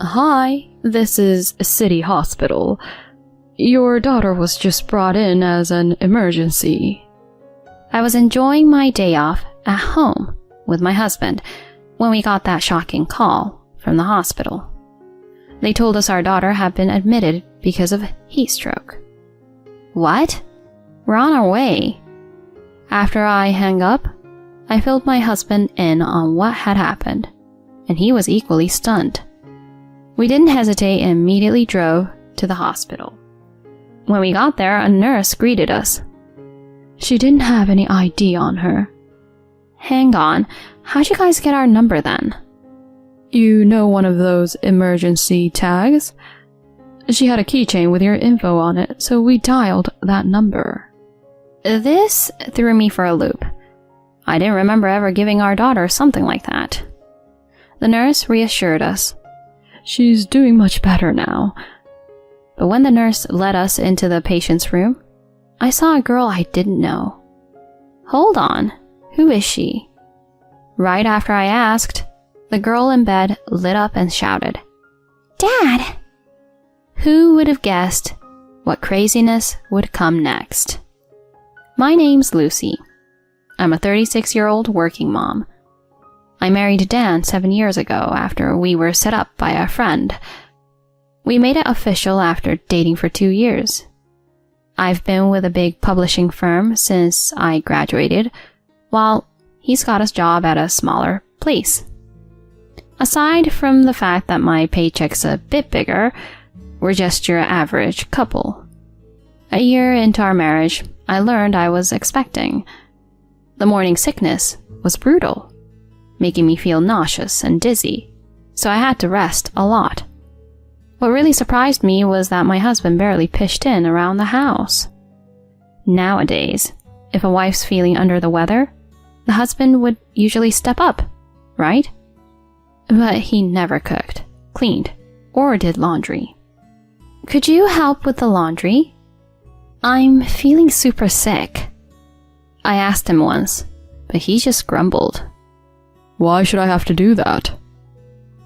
Hi, this is City Hospital. Your daughter was just brought in as an emergency. I was enjoying my day off at home with my husband when we got that shocking call from the hospital. They told us our daughter had been admitted because of heat stroke. What? We're on our way. After I hung up, I filled my husband in on what had happened, and he was equally stunned. We didn't hesitate and immediately drove to the hospital. When we got there, a nurse greeted us. She didn't have any ID on her. Hang on, how'd you guys get our number then? You know one of those emergency tags? She had a keychain with your info on it, so we dialed that number. This threw me for a loop. I didn't remember ever giving our daughter something like that. The nurse reassured us. She's doing much better now. But when the nurse led us into the patient's room, I saw a girl I didn't know. Hold on, who is she? Right after I asked, the girl in bed lit up and shouted, "Dad!" Who would have guessed what craziness would come next? My name's Lucy. I'm a 36-year-old working mom. I married Dan 7 years ago after we were set up by a friend. We made it official after dating for 2 years. I've been with a big publishing firm since I graduated, while he's got a job at a smaller place. Aside from the fact that my paycheck's a bit bigger, we're just your average couple. A year into our marriage, I learned I was expecting. The morning sickness was brutal, making me feel nauseous and dizzy, so I had to rest a lot. What really surprised me was that my husband barely pitched in around the house. Nowadays, if a wife's feeling under the weather, the husband would usually step up, right? But he never cooked, cleaned, or did laundry. Could you help with the laundry? I'm feeling super sick. I asked him once, but he just grumbled. Why should I have to do that?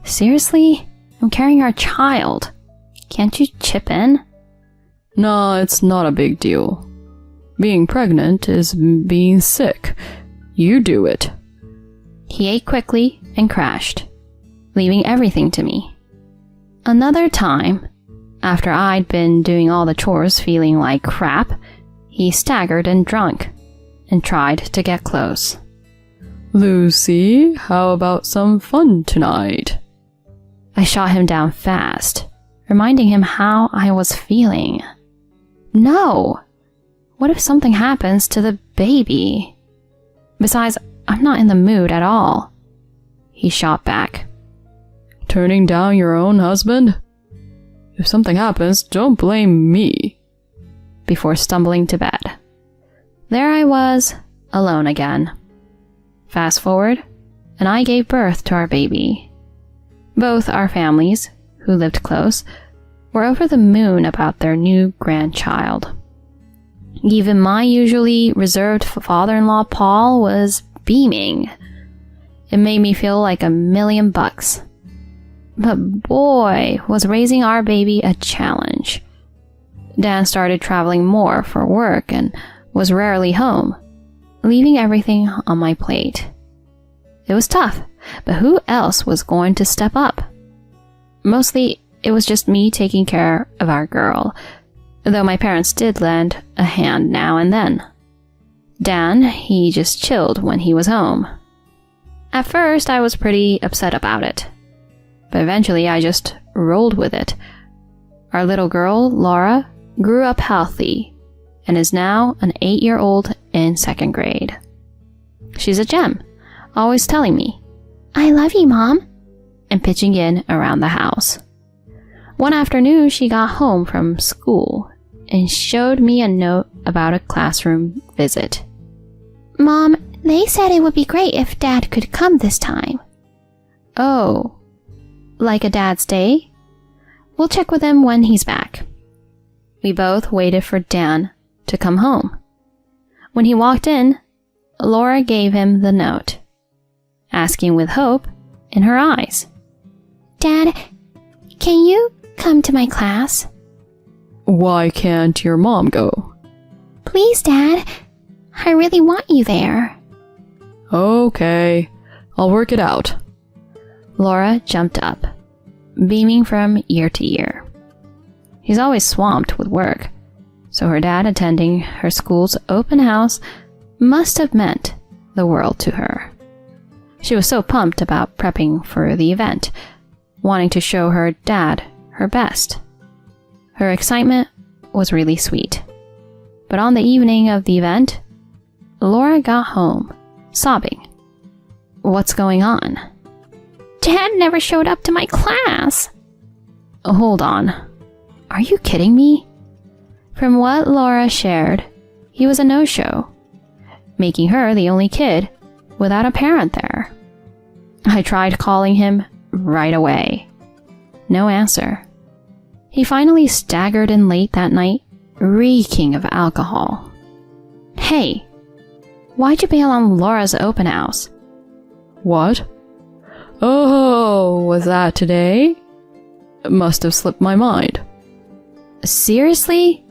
Seriously? I'm carrying our child. Can't you chip in? No, it's not a big deal. Being pregnant is being sick. You do it. He ate quickly and crashed, leaving everything to me. Another time, after I'd been doing all the chores feeling like crap, he staggered and drunk and tried to get close. Lucy, how about some fun tonight? I shot him down fast, reminding him how I was feeling. No! What if something happens to the baby? Besides, I'm not in the mood at all. He shot back. Turning down your own husband? If something happens, don't blame me. Before stumbling to bed. There I was, alone again. Fast forward, and I gave birth to our baby. Both our families, who lived close, were over the moon about their new grandchild. Even my usually reserved father-in-law Paul was beaming. It made me feel like $1,000,000. But boy, was raising our baby a challenge. Dan started traveling more for work and was rarely home, leaving everything on my plate. It was tough, but who else was going to step up? Mostly, it was just me taking care of our girl, though my parents did lend a hand now and then. Dan, he just chilled when he was home. At first, I was pretty upset about it, but eventually I just rolled with it. Our little girl, Laura, grew up healthy and is now an 8-year-old in 2nd grade. She's a gem, always telling me, "I love you, Mom," and pitching in around the house. One afternoon, she got home from school and showed me a note about a classroom visit. "Mom, they said it would be great if Dad could come this time." "Oh, like a Dad's Day? We'll check with him when he's back." We both waited for Dan to come home. When he walked in, Laura gave him the note, asking with hope in her eyes, "Dad, Can you come to my class? Why can't your mom go? Please, Dad. I really want you there. Okay, I'll work it out. Laura jumped up, beaming from ear to ear. He's always swamped with work, so her dad attending her school's open house must have meant the world to her. She was so pumped about prepping for the event, wanting to show her dad her best. Her excitement was really sweet. But on the evening of the event, Laura got home, sobbing. What's going on? Dad never showed up to my class. Hold on. Are you kidding me? From what Laura shared, he was a no-show, making her the only kid without a parent there. I tried calling him right away. No answer. He finally staggered in late that night, reeking of alcohol. Hey, why'd you bail on Laura's open house? What? Oh, was that today? It must have slipped my mind. Seriously?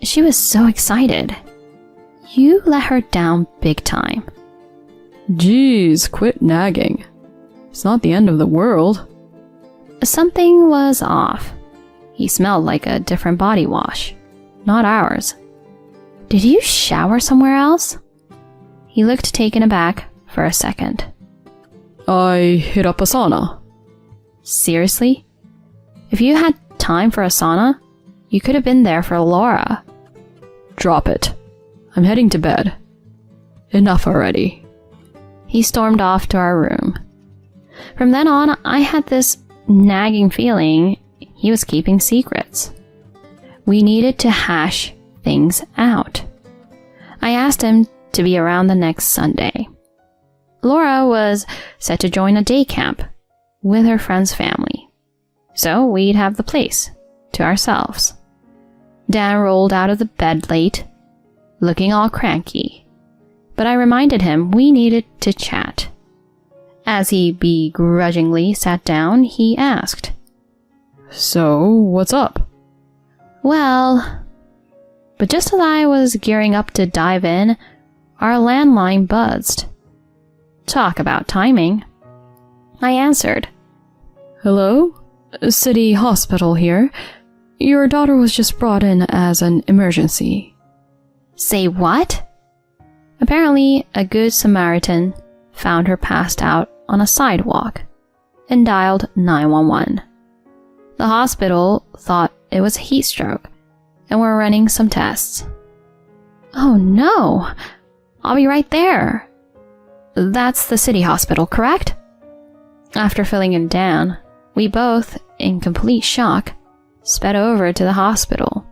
She was so excited. You let her down big time. Geez, quit nagging. It's not the end of the world. Something was off. He smelled like a different body wash, not ours. Did you shower somewhere else? He looked taken aback for a second. I hit up a sauna. Seriously? If you had time for a sauna, you could have been there for Laura. Drop it. I'm heading to bed. Enough already. He stormed off to our room. From then on, I had this nagging feeling he was keeping secrets. We needed to hash things out. I asked him to be around the next Sunday. Laura was set to join a day camp with her friend's family, so we'd have the place to ourselves. Dan rolled out of the bed late, looking all cranky, but I reminded him we needed to chat. As he begrudgingly sat down, he asked, So, what's up? Well, but just as I was gearing up to dive in, our landline buzzed. Talk about timing. I answered. Hello? City Hospital here. Your daughter was just brought in as an emergency. Say what? Apparently, a good Samaritan found her passed out on a sidewalk and dialed 911. The hospital thought it was a heat stroke and were running some tests. Oh no! I'll be right there. That's the city hospital, correct? After filling in Dan, we both, in complete shock, sped over to the hospital.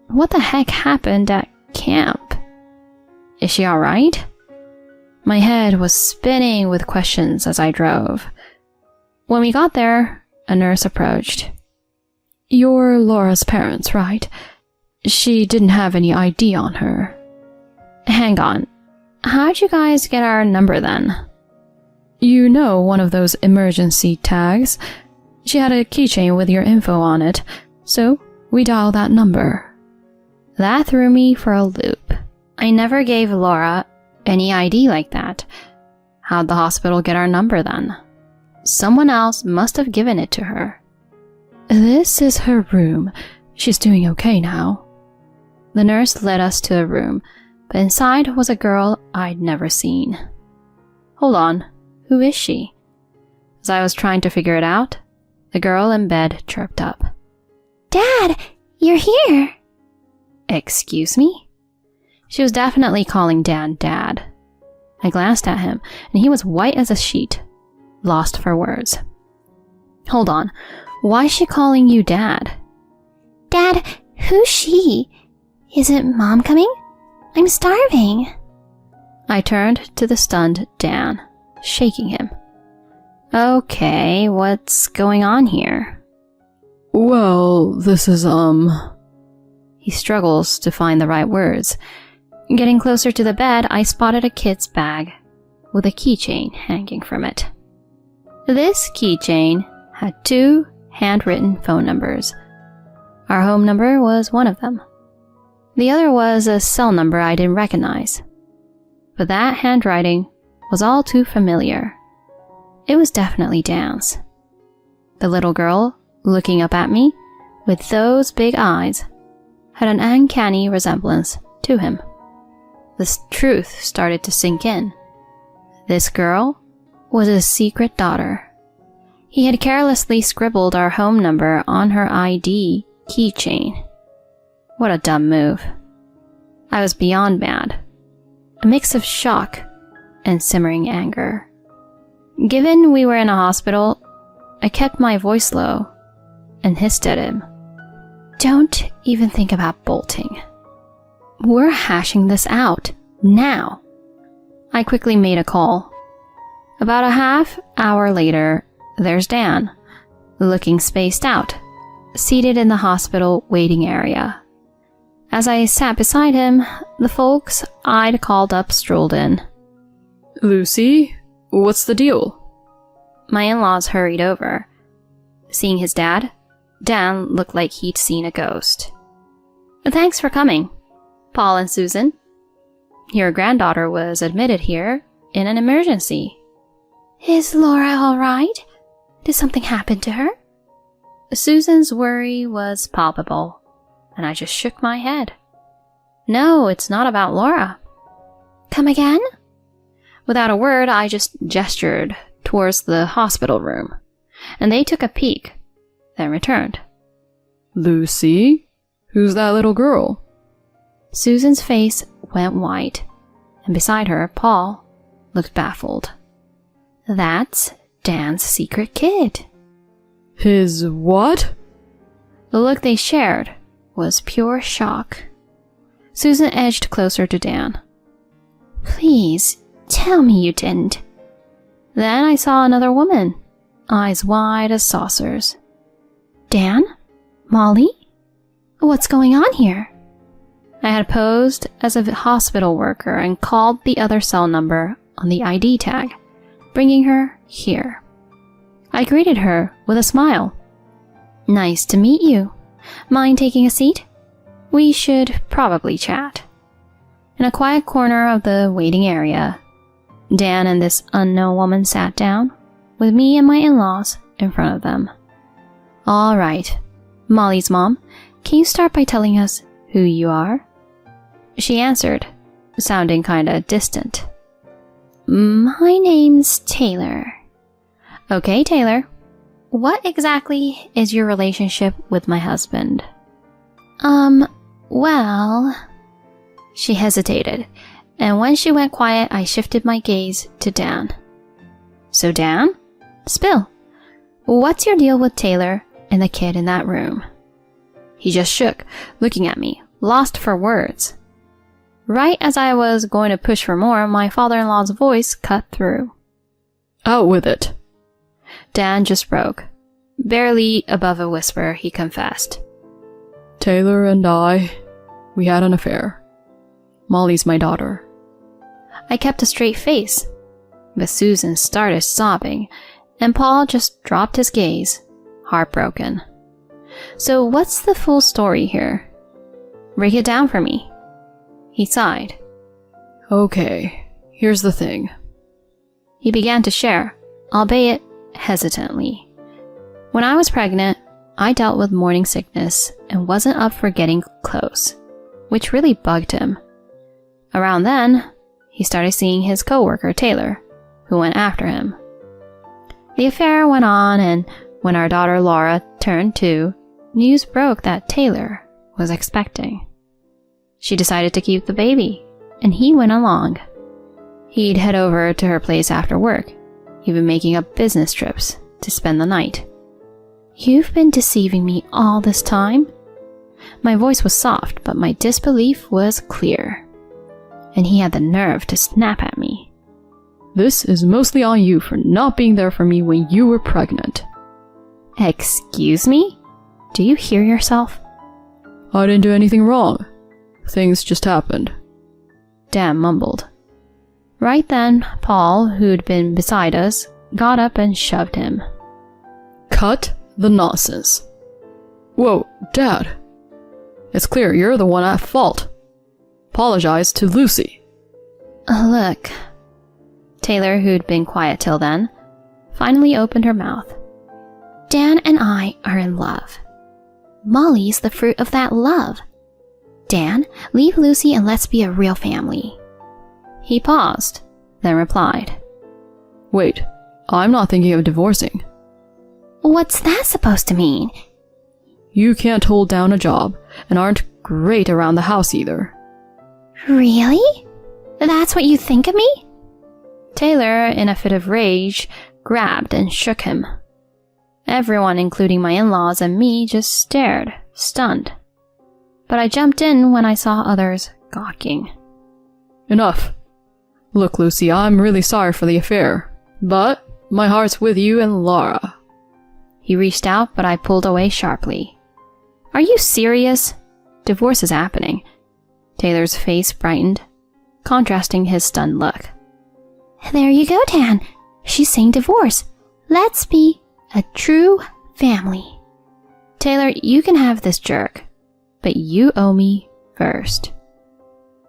What the heck happened at camp? Is she alright? My head was spinning with questions as I drove. When we got there, a nurse approached. You're Laura's parents, right? She didn't have any ID on her. Hang on. How'd you guys get our number then? You know, one of those emergency tags. She had a keychain with your info on it, so we dialed that number. That threw me for a loop. I never gave Laura any ID like that. How'd the hospital get our number then? Someone else must have given it to her. This is her room. She's doing okay now. The nurse led us to a room, but inside was a girl I'd never seen. Hold on, who is she? As I was trying to figure it out, the girl in bed chirped up. Dad, you're here! Excuse me? She was definitely calling Dan Dad. I glanced at him, and he was white as a sheet, lost for words. Hold on, why is she calling you Dad? Dad, who's she? Isn't Mom coming? I'm starving. I turned to the stunned Dan, shaking him. Okay, what's going on here? Well, this is, He struggles to find the right words. Getting closer to the bed, I spotted a kid's bag with a keychain hanging from it. This keychain had two handwritten phone numbers. Our home number was one of them. The other was a cell number I didn't recognize. But that handwriting was all too familiar. It was definitely Dan's. The little girl, looking up at me with those big eyes, had an uncanny resemblance to him. The truth started to sink in. This girl was his secret daughter. He had carelessly scribbled our home number on her ID keychain. What a dumb move. I was beyond mad. A mix of shock and simmering anger. Given we were in a hospital, I kept my voice low and hissed at him. Don't even think about bolting. We're hashing this out, now. I quickly made a call. About a half hour later, there's Dan, looking spaced out, seated in the hospital waiting area. As I sat beside him, the folks I'd called up strolled in. Lucy, what's the deal? My in-laws hurried over. Seeing his dad, Dan looked like he'd seen a ghost. Thanks for coming, Paul and Susan. Your granddaughter was admitted here in an emergency. Is Laura all right? Did something happen to her? Susan's worry was palpable, and I just shook my head. No, it's not about Laura. Come again? Without a word, I just gestured towards the hospital room, and they took a peek, then returned. Lucy? Who's that little girl? Susan's face went white, and beside her, Paul looked baffled. That's Dan's secret kid. His what? The look they shared was pure shock. Susan edged closer to Dan. Please, tell me you didn't. Then I saw another woman, eyes wide as saucers. Dan? Molly? What's going on here? I had posed as a hospital worker and called the other cell number on the ID tag, bringing her here. I greeted her with a smile. Nice to meet you. Mind taking a seat? We should probably chat. In a quiet corner of the waiting area, Dan and this unknown woman sat down, with me and my in-laws in front of them. All right, Molly's mom, can you start by telling us who you are? She answered, sounding kinda distant. My name's Taylor. Okay, Taylor. What exactly is your relationship with my husband? Well... She hesitated, and when she went quiet, I shifted my gaze to Dan. So Dan? Spill. What's your deal with Taylor and the kid in that room? He just shook, looking at me, lost for words. Right as I was going to push for more, my father-in-law's voice cut through. Out with it. Dan just broke. Barely above a whisper, he confessed. Taylor and I, we had an affair. Molly's my daughter. I kept a straight face, but Susan started sobbing, and Paul just dropped his gaze, heartbroken. So what's the full story here? Break it down for me. He sighed. Okay, here's the thing. He began to share, albeit hesitantly. When I was pregnant, I dealt with morning sickness and wasn't up for getting close, which really bugged him. Around then, he started seeing his coworker Taylor, who went after him. The affair went on, and when our daughter Laura turned 2, news broke that Taylor was expecting. She decided to keep the baby, and he went along. He'd head over to her place after work, even making up business trips to spend the night. You've been deceiving me all this time? My voice was soft, but my disbelief was clear. And he had the nerve to snap at me. This is mostly on you for not being there for me when you were pregnant. Excuse me? Do you hear yourself? I didn't do anything wrong. Things just happened. Dan mumbled. Right then, Paul, who'd been beside us, got up and shoved him. Cut the nonsense. Whoa, Dad. It's clear you're the one at fault. Apologize to Lucy. Look. Taylor, who'd been quiet till then, finally opened her mouth. Dan and I are in love. Molly's the fruit of that love. Dan, leave Lucy and let's be a real family. He paused, then replied. Wait, I'm not thinking of divorcing. What's that supposed to mean? You can't hold down a job, and aren't great around the house either. Really? That's what you think of me? Taylor, in a fit of rage, grabbed and shook him. Everyone, including my in-laws and me, just stared, stunned. But I jumped in when I saw others gawking. Enough. Look, Lucy, I'm really sorry for the affair, but my heart's with you and Laura. He reached out, but I pulled away sharply. Are you serious? Divorce is happening. Taylor's face brightened, contrasting his stunned look. There you go, Dan. She's saying divorce. Let's be a true family. Taylor, you can have this jerk, but you owe me first.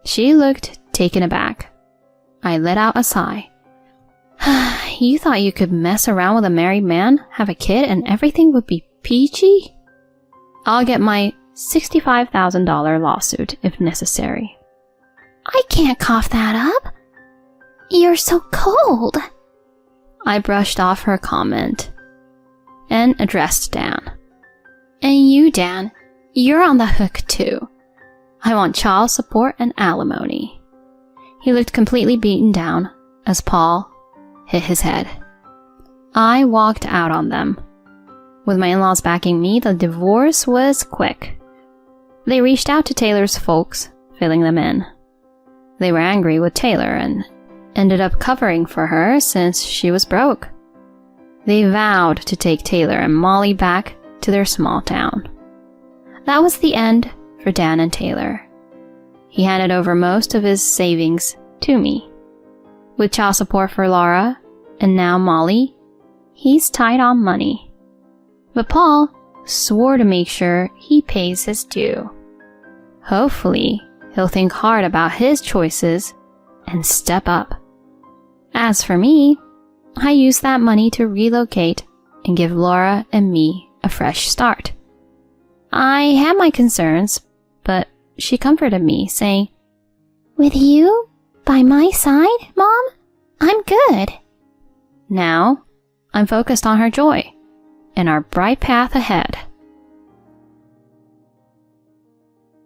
She looked taken aback. I let out a sigh. You thought you could mess around with a married man, have a kid, and everything would be peachy? I'll get my $65,000 lawsuit if necessary. I can't cough that up. You're so cold. I brushed off her comment and addressed Dan. And you, Dan, you're on the hook too. I want child support and alimony. He looked completely beaten down as Paul hit his head. I walked out on them. With my in-laws backing me, the divorce was quick. They reached out to Taylor's folks, filling them in. They were angry with Taylor and ended up covering for her since she was broke. They vowed to take Taylor and Molly back to their small town. That was the end for Dan and Taylor. He handed over most of his savings to me. With child support for Laura and now Molly, he's tight on money. But Paul swore to make sure he pays his due. Hopefully, he'll think hard about his choices and step up. As for me, I used that money to relocate and give Laura and me a fresh start. I had my concerns, but she comforted me, saying, "With you by my side, Mom, I'm good." Now, I'm focused on her joy and our bright path ahead.